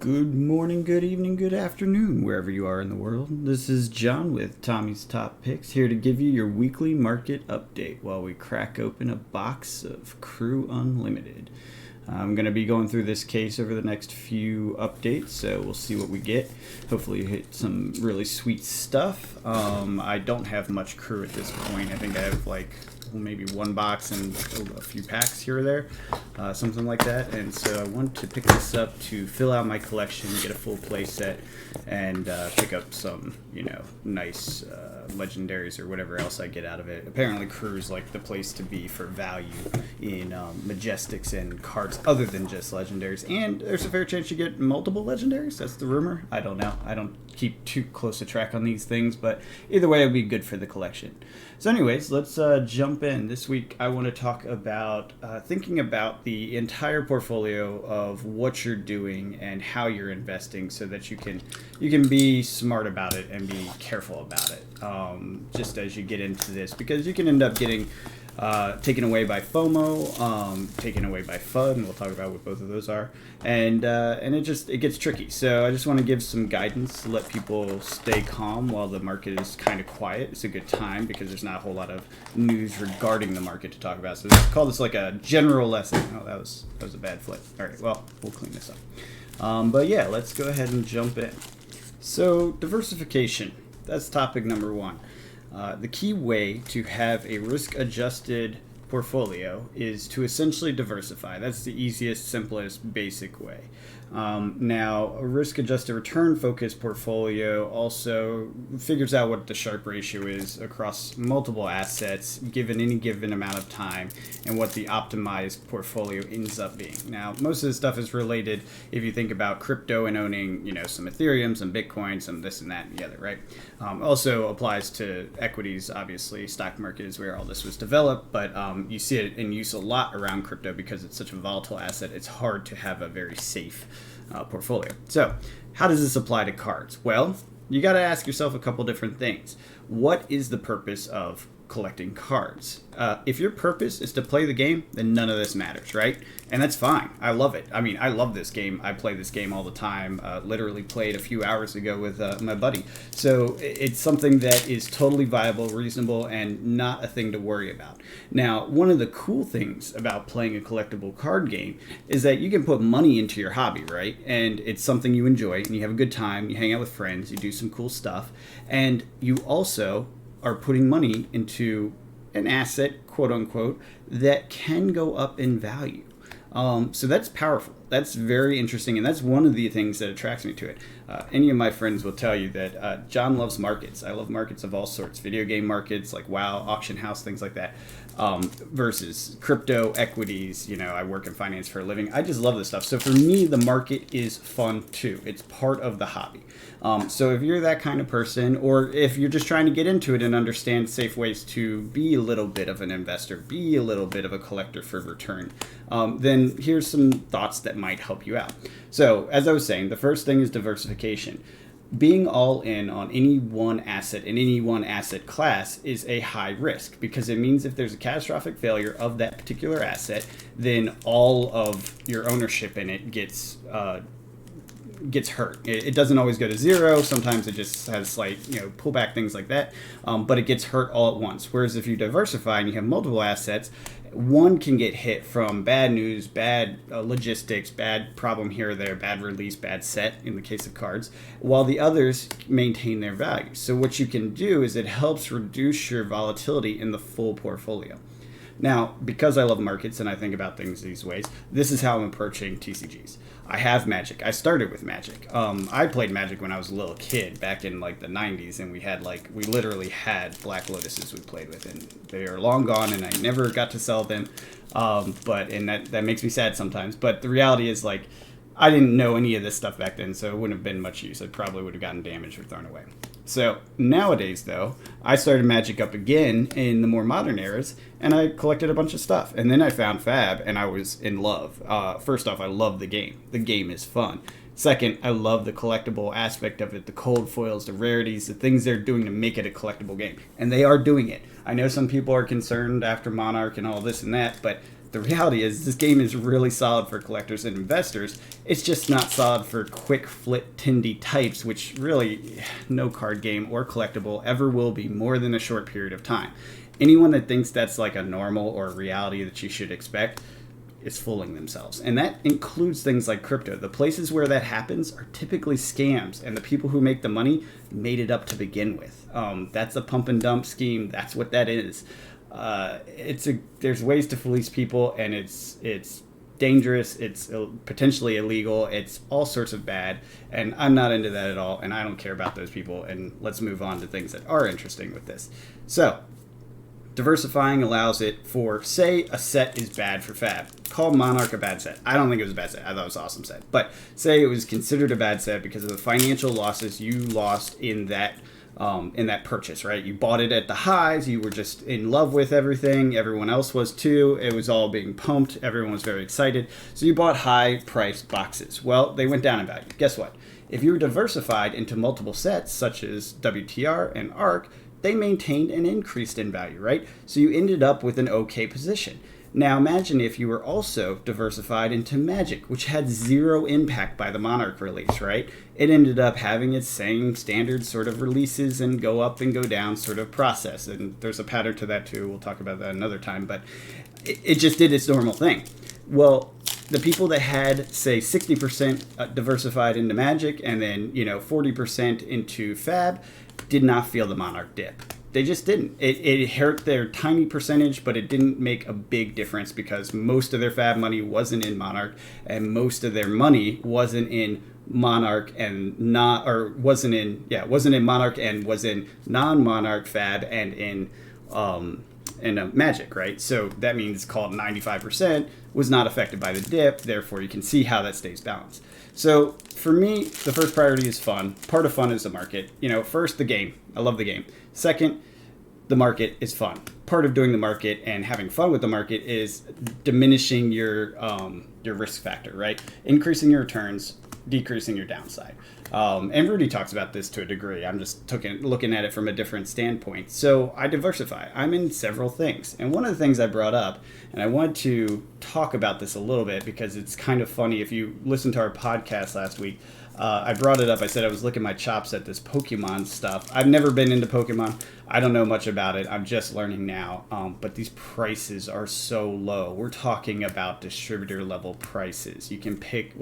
Good morning, good evening, good afternoon, wherever you are in the world. This is John with Tommy's Top Picks, here to give you your weekly market update while we crack open a box of Crew Unlimited. I'm going to be going through this case over the next few updates, so we'll see what we get. Hopefully, hit some really sweet stuff. I don't have much crew at this point. I think I have maybe one box and a few packs here or there, something like that. And so I want to pick this up to fill out my collection, get a full play set, and pick up some, nice legendaries or whatever else I get out of it. Apparently, crew's like the place to be for value in Majestics and cards other than just legendaries. And there's a fair chance you get multiple legendaries. That's the rumor. I don't know. I don't keep too close a track on these things, but either way, it'll be good for the collection. So anyways, let's jump in. This week I want to talk about thinking about the entire portfolio of what you're doing and how you're investing so that you can be smart about it and be careful about it, just as you get into this, because you can end up getting taken away by FOMO, taken away by FUD, and we'll talk about what both of those are, and it gets tricky. So I just want to give some guidance to let people stay calm while the market is kind of quiet. It's a good time because there's not a whole lot of news regarding the market to talk about. So let's call this like a general lesson. Oh, that was a bad flip. All right, well, we'll clean this up. But yeah, let's go ahead and jump in. So diversification, that's topic number one. The key way to have a risk-adjusted portfolio is to essentially diversify. That's the easiest, simplest, basic way. Now, a risk-adjusted return-focused portfolio also figures out what the Sharpe ratio is across multiple assets given any given amount of time and what the optimized portfolio ends up being. Now, most of this stuff is related if you think about crypto and owning, some Ethereum, some Bitcoin, some this and that and the other, right? Also applies to equities, obviously. Stock market is where all this was developed, but you see it in use a lot around crypto because it's such a volatile asset. It's hard to have a very safe portfolio. So how does this apply to cards? Well, you got to ask yourself a couple different things. What is the purpose of collecting cards? If your purpose is to play the game, then none of this matters, right? And that's fine. I love it. I mean, I love this game. I play this game all the time. Literally played a few hours ago with my buddy. So it's something that is totally viable, reasonable, and not a thing to worry about. Now, one of the cool things about playing a collectible card game is that you can put money into your hobby, right? And it's something you enjoy, and you have a good time. You hang out with friends. You do some cool stuff. And you also are putting money into an asset, quote unquote, that can go up in value. So that's powerful. That's very interesting, and that's one of the things that attracts me to it. Any of my friends will tell you that John loves markets. I love markets of all sorts, video game markets like WoW, auction house, things like that, versus crypto, equities. I work in finance for a living. I just love this stuff. So for me, the market is fun too. It's part of the hobby. So if you're that kind of person, or if you're just trying to get into it and understand safe ways to be a little bit of an investor, be a little bit of a collector for return, then here's some thoughts that might help you out. So as I was saying, the first thing is diversification. Being all in on any one asset in any one asset class is a high risk because it means if there's a catastrophic failure of that particular asset, then all of your ownership in it gets hurt. It doesn't always go to zero. Sometimes it just has slight, pullback, things like that. But it gets hurt all at once. Whereas if you diversify and you have multiple assets, one can get hit from bad news, bad logistics, bad problem here or there, bad release, bad set in the case of cards, while the others maintain their value. So what you can do is it helps reduce your volatility in the full portfolio. Now, because I love markets and I think about things these ways, this is how I'm approaching TCGs. I have Magic. I started with Magic. I played Magic when I was a little kid back in the 90s, and we literally had Black Lotuses we played with, and they are long gone, and I never got to sell them. But that makes me sad sometimes. But the reality is I didn't know any of this stuff back then, so it wouldn't have been much use. I probably would have gotten damaged or thrown away. So nowadays, though, I started Magic up again in the more modern eras, and I collected a bunch of stuff. And then I found Fab, and I was in love. First off, I love the game. The game is fun. Second, I love the collectible aspect of it, the cold foils, the rarities, the things they're doing to make it a collectible game. And they are doing it. I know some people are concerned after Monarch and all this and that, but the reality is this game is really solid for collectors and investors. It's just not solid for quick flip tindy types, which really no card game or collectible ever will be more than a short period of time. Anyone that thinks that's like a normal or a reality that you should expect is fooling themselves. And that includes things like crypto. The places where that happens are typically scams, and the people who make the money made it up to begin with. That's a pump and dump scheme. That's what that is. There's ways to fleece people, and it's dangerous. It's potentially illegal. It's all sorts of bad, and I'm not into that at all, and I don't care about those people. And let's move on to things that are interesting with this. So, diversifying allows it for, say, a set is bad for Fab. Call Monarch a bad set. I don't think it was a bad set. I thought it was an awesome set. But say it was considered a bad set because of the financial losses you lost in that purchase, right? You bought it at the highs. You were just in love with everything. Everyone else was too. It was all being pumped. Everyone was very excited. So you bought high-priced boxes. Well, they went down in value. Guess what? If you were diversified into multiple sets, such as WTR and ARC, they maintained and increased in value, right? So you ended up with an okay position. Now imagine if you were also diversified into Magic, which had zero impact by the Monarch release, right? It ended up having its same standard sort of releases and go up and go down sort of process. And there's a pattern to that too. We'll talk about that another time, but it just did its normal thing. Well, the people that had, say, 60% diversified into Magic and then, 40% into Fab did not feel the Monarch dip. They just didn't. It hurt their tiny percentage, but it didn't make a big difference because most of their Fab money wasn't in Monarch, and most of their money wasn't in Monarch and wasn't in Monarch and was in non-Monarch Fab and in Magic, right? So that means called 95% was not affected by the dip. Therefore, you can see how that stays balanced. So for me, the first priority is fun. Part of fun is the market. First, the game. I love the game. Second, the market is fun. Part of doing the market and having fun with the market is diminishing your risk factor, right? Increasing your returns, decreasing your downside. And Rudy talks about this to a degree. I'm just looking at it from a different standpoint. So I diversify. I'm in several things. And one of the things I brought up, and I wanted to talk about this a little bit because it's kind of funny. If you listened to our podcast last week, I brought it up. I said I was licking my chops at this Pokemon stuff. I've never been into Pokemon. I don't know much about it. I'm just learning now. But these prices are so low. We're talking about distributor level prices. You can pick,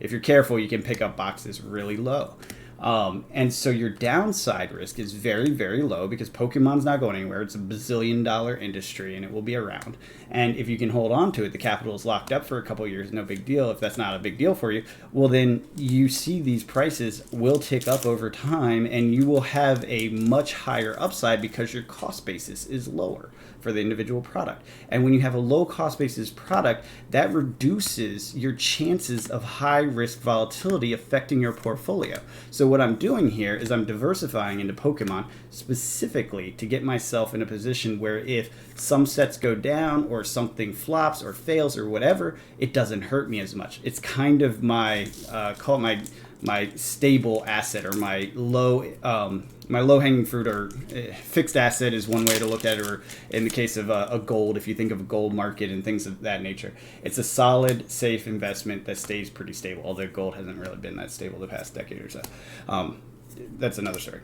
if you're careful, you can pick up boxes really low. And so your downside risk is very, very low because Pokemon's not going anywhere. It's a bazillion-dollar industry, and it will be around. And if you can hold on to it, the capital is locked up for a couple of years, no big deal. If that's not a big deal for you, well, then you see these prices will tick up over time, and you will have a much higher upside because your cost basis is lower for the individual product. And when you have a low cost basis product, that reduces your chances of high risk volatility affecting your portfolio. So what I'm doing here is I'm diversifying into Pokemon specifically to get myself in a position where if some sets go down or something flops or fails or whatever, it doesn't hurt me as much. It's kind of my my stable asset or my low-hanging fruit or fixed asset is one way to look at it, or in the case of a gold, if you think of a gold market and things of that nature. It's a solid, safe investment that stays pretty stable, although gold hasn't really been that stable the past decade or so. That's another story.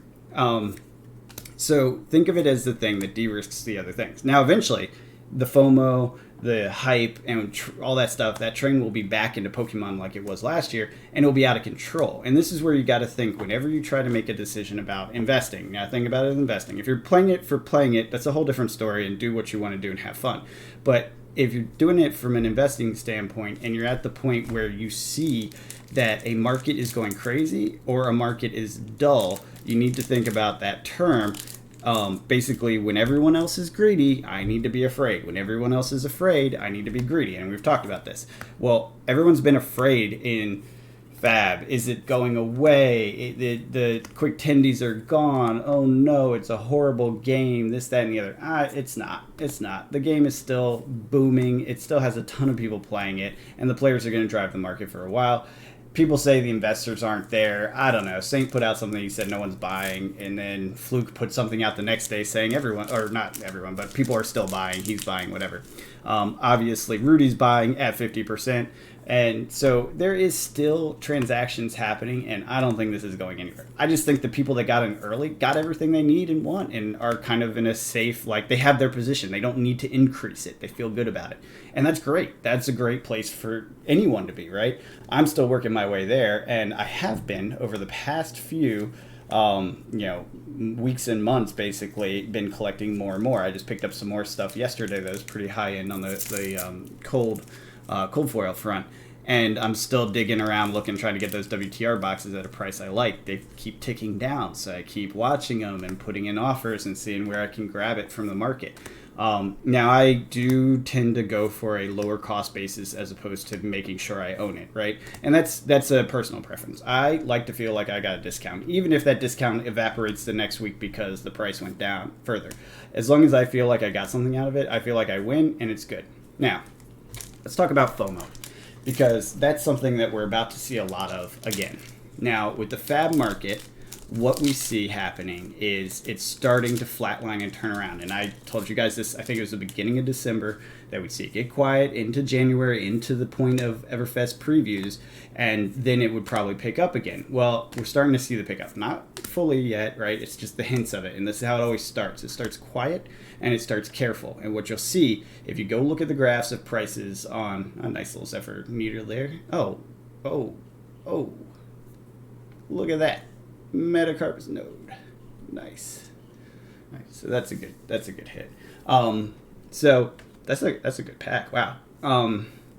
So think of it as the thing that de-risks the other things. Now, eventually, the FOMO, the hype, and all that stuff, that train will be back into Pokemon like it was last year, and it'll be out of control. And this is where you got to think whenever you try to make a decision about investing. Now, think about it as investing. If you're playing it for playing it, that's a whole different story, and do what you want to do and have fun. But if you're doing it from an investing standpoint and you're at the point where you see that a market is going crazy or a market is dull, you need to think about that term. Basically, when everyone else is greedy, I need to be afraid. When everyone else is afraid, I need to be greedy. And we've talked about this. Well, everyone's been afraid in Fab. Is it going away? The quick tendies are gone. Oh no, it's a horrible game. This, that, and the other. It's not. It's not. The game is still booming. It still has a ton of people playing it. And the players are going to drive the market for a while. people say the investors aren't there. I don't know. Saint put out something, he said no one's buying, and then Fluke put something out the next day saying everyone, or not everyone, but people are still buying. He's buying, whatever. Obviously, Rudy's buying at 50%. And so there is still transactions happening, and I don't think this is going anywhere. I just think the people that got in early got everything they need and want and are kind of in a safe, like they have their position. They don't need to increase it. They feel good about it. And that's great. That's a great place for anyone to be, right? I'm still working my way there, and I have been over the past few weeks and months, basically been collecting more and more. I just picked up some more stuff yesterday that was pretty high end on the cold foil front, and I'm still digging around looking, trying to get those WTR boxes at a price I like. They keep ticking down, so I keep watching them and putting in offers and seeing where I can grab it from the market. Now I do tend to go for a lower cost basis as opposed to making sure I own it, right? And that's a personal preference. I like to feel like I got a discount, even if that discount evaporates the next week because the price went down further. As long as I feel like I got something out of it, I feel like I win and it's good. Now, let's talk about FOMO, because that's something that we're about to see a lot of again. Now, with the fab market, what we see happening is it's starting to flatline and turn around. And I told you guys this, I think it was the beginning of December, that we'd see it get quiet into January, into the point of Everfest previews, and then it would probably pick up again. Well, we're starting to see the pickup. Not fully yet, right? It's just the hints of it. And this is how it always starts. It starts quiet and it starts careful. And what you'll see, if you go look at the graphs of prices on a nice little Zephyr meter there. Oh, look at that. Metacarp's node. Nice. So that's a good hit. So that's a good pack. Wow.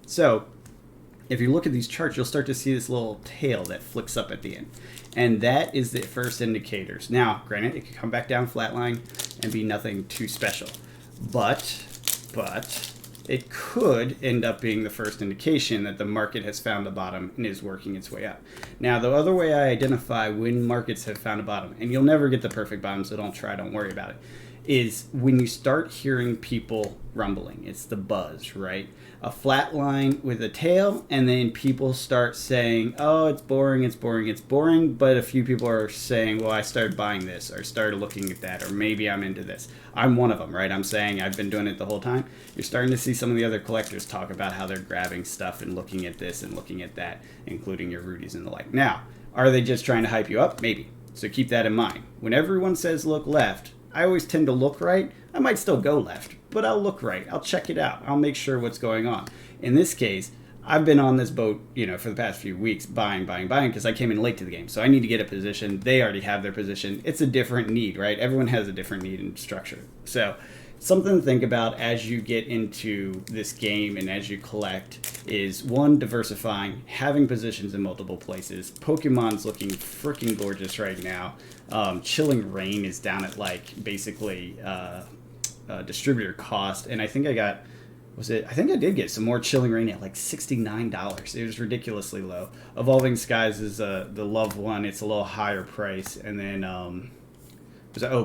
So if you look at these charts, you'll start to see this little tail that flicks up at the end. And that is the first indicators. Now, granted, it could come back down flatline and be nothing too special. But it could end up being the first indication that the market has found a bottom and is working its way up. Now, the other way I identify when markets have found a bottom, and you'll never get the perfect bottom, so don't worry about it, is when you start hearing people rumbling. It's the buzz, right? A flat line with a tail, and then people start saying, oh, it's boring, but a few people are saying, well, I started buying this, or started looking at that, or maybe I'm into this. I'm one of them, right? I'm saying I've been doing it the whole time. You're starting to see some of the other collectors talk about how they're grabbing stuff and looking at this and looking at that, including your Rudies and the like. Now, are they just trying to hype you up? Maybe. So keep that in mind. When everyone says look left, I always tend to look right. I might still go left, but I'll look right. I'll check it out. I'll make sure what's going on. In this case, I've been on this boat, for the past few weeks, buying, because I came in late to the game. So I need to get a position. They already have their position. It's a different need, right? Everyone has a different need and structure. So something to think about as you get into this game and as you collect is, one, diversifying, having positions in multiple places. Pokemon's looking freaking gorgeous right now. Chilling Rain is down at basically distributor cost, and I think I did get some more Chilling Rain at $69. It was ridiculously low. Evolving Skies is the love one. It's a little higher price, and then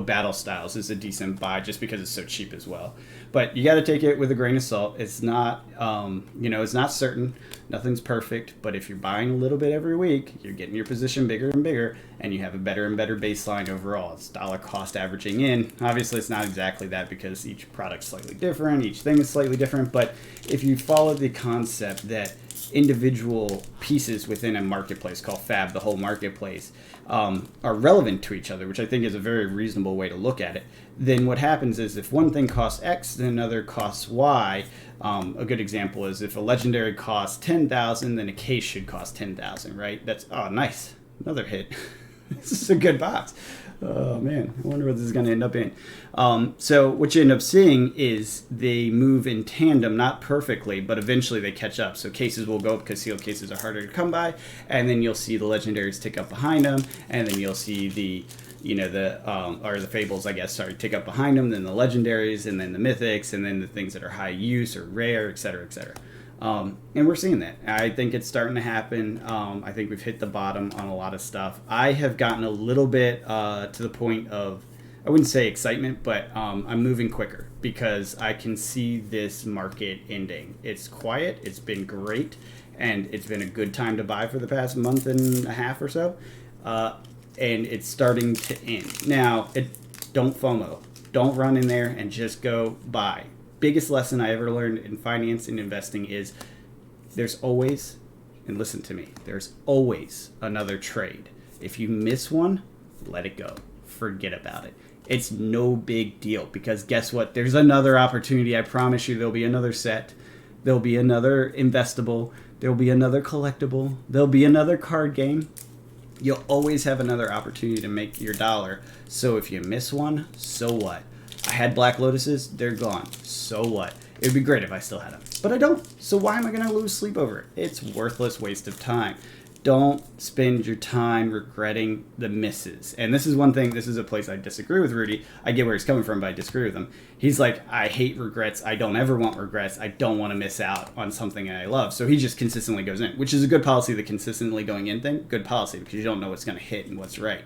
Battle Styles is a decent buy just because it's so cheap as well. But you got to take it with a grain of salt. It's not, it's not certain. Nothing's perfect. But if you're buying a little bit every week, you're getting your position bigger and bigger, and you have a better and better baseline overall. It's dollar cost averaging in. Obviously, it's not exactly that because each product's slightly different. Each thing is slightly different. But if you follow the concept that individual pieces within a marketplace called Fab, the whole marketplace, are relevant to each other, which I think is a very reasonable way to look at it, then what happens is if one thing costs X, then another costs Y. A good example is if a legendary costs 10,000, then a case should cost 10,000, right? That's, oh, nice. Another hit. This is a good box. Oh, man. I wonder what this is going to end up in. So what you end up seeing is they move in tandem, not perfectly, but eventually they catch up. So cases will go up because sealed cases are harder to come by, and then you'll see the legendaries tick up behind them, and then you'll see the fables, tick up behind them, then the legendaries, and then the mythics, and then the things that are high use or rare, etc., etc. And we're seeing that. I think it's starting to happen. I think we've hit the bottom on a lot of stuff. I have gotten a little bit to the point of, I wouldn't say excitement, but I'm moving quicker because I can see this market ending. It's quiet. It's been great. and it's been a good time to buy for the past month and a half or so. And it's starting to end. Now, don't FOMO. Don't run in there and just go buy. Biggest lesson I ever learned in finance and investing is there's always, and listen to me, there's always another trade. If you miss one, let it go. Forget about it. It's no big deal, because guess what? There's another opportunity. I promise you there'll be another set. There'll be another investable. There'll be another collectible. There'll be another card game. You'll always have another opportunity to make your dollar. So if you miss one, so what? I had Black Lotuses. They're gone. So what? It would be great if I still had them. But I don't. So why am I going to lose sleep over it? It's worthless waste of time. Don't spend your time regretting the misses. And this is one thing, this is a place I disagree with Rudy. I get where he's coming from, but I disagree with him. He's like, I hate regrets. I don't ever want regrets. I don't want to miss out on something I love. So he just consistently goes in, which is a good policy, the consistently going in thing. Good policy, because you don't know what's going to hit and what's right.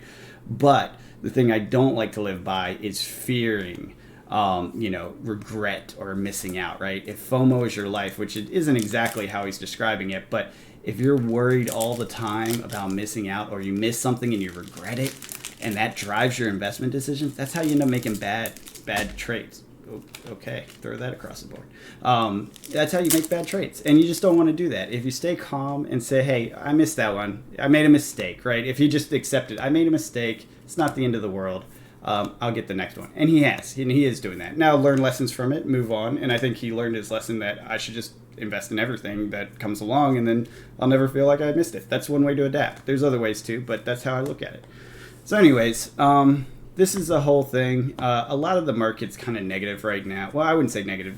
But the thing I don't like to live by is fearing regret or missing out, right? If FOMO is your life, which it isn't exactly how he's describing it, but if you're worried all the time about missing out, or you miss something and you regret it, and that drives your investment decisions, that's how you end up making bad trades. Okay, throw that across the board. That's how you make bad trades, and you just don't want to do that. If you stay calm and say, hey, I missed that one. I made a mistake, right? If you just accept it, I made a mistake. It's not the end of the world. I'll get the next one. And he has. And he is doing that. Now, learn lessons from it, move on. And I think he learned his lesson that I should just invest in everything that comes along, and then I'll never feel like I missed it. That's one way to adapt. There's other ways too, but that's how I look at it. So anyways, this is a whole thing. A lot of the market's kind of negative right now. Well, I wouldn't say negative.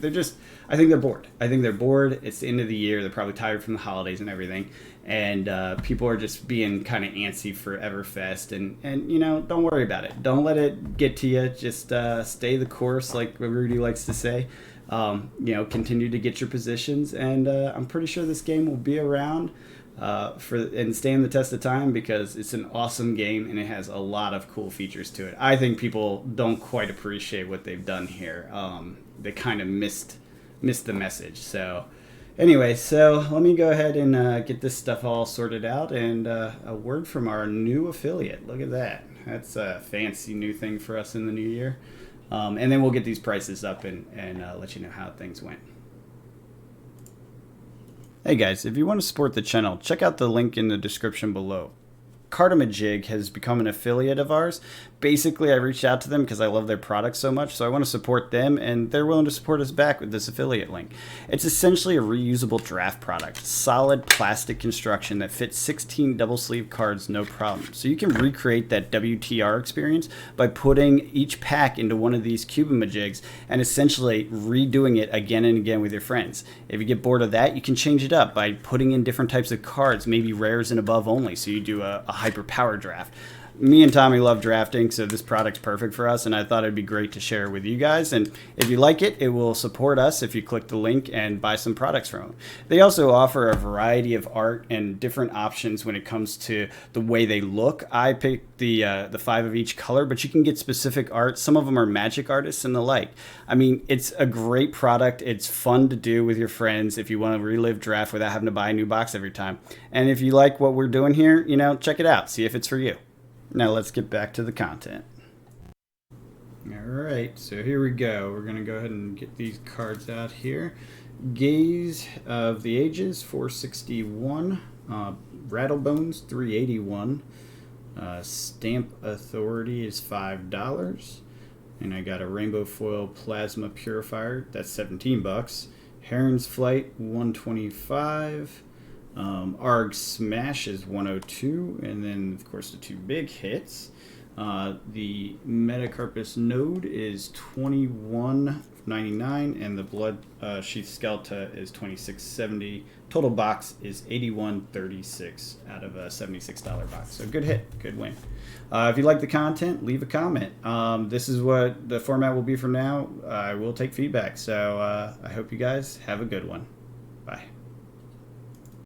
I think they're bored. It's the end of the year. They're probably tired from the holidays and everything. And people are just being kind of antsy for Everfest. And don't worry about it. Don't let it get to you. Just stay the course, like Rudy likes to say. Continue to get your positions. And I'm pretty sure this game will be around and stand the test of time, because it's an awesome game and it has a lot of cool features to it. I think people don't quite appreciate what they've done here. They kind of missed the message. So anyway, so let me go ahead and get this stuff all sorted out. And a word from our new affiliate. Look at that. That's a fancy new thing for us in the new year. And then we'll get these prices up and let you know how things went. Hey guys, if you want to support the channel, check out the link in the description below. Cardamajig has become an affiliate of ours. Basically, I reached out to them because I love their products so much, so I want to support them, and they're willing to support us back with this affiliate link. It's essentially a reusable draft product, solid plastic construction that fits 16 double sleeve cards no problem. So you can recreate that WTR experience by putting each pack into one of these Cubamajigs and essentially redoing it again and again with your friends. If you get bored of that, you can change it up by putting in different types of cards, maybe rares and above only, so you do a hyper power draft. Me and Tommy love drafting, so this product's perfect for us, and I thought it'd be great to share with you guys. And if you like it, it will support us if you click the link and buy some products from them. They also offer a variety of art and different options when it comes to the way they look. I picked the 5 of each color, but you can get specific art. Some of them are magic artists and the like. I mean, it's a great product. It's fun to do with your friends if you want to relive draft without having to buy a new box every time. And if you like what we're doing here, check it out. See if it's for you. Now let's get back to the content. Alright, so here we go. We're going to go ahead and get these cards out here. Gaze of the Ages, 461. Rattlebones, 381. Stamp Authority is $5. And I got a Rainbow Foil Plasma Purifier, that's $17. Heron's Flight, $125. Arg Smash is $102, and then of course the two big hits. The Metacarpus Node is $21.99, and the Blood Sheath Skelta is $26.70. Total box is $81.36 out of a $76 box. So good hit, good win. If you like the content, leave a comment. This is what the format will be from now. I will take feedback, so I hope you guys have a good one. Bye.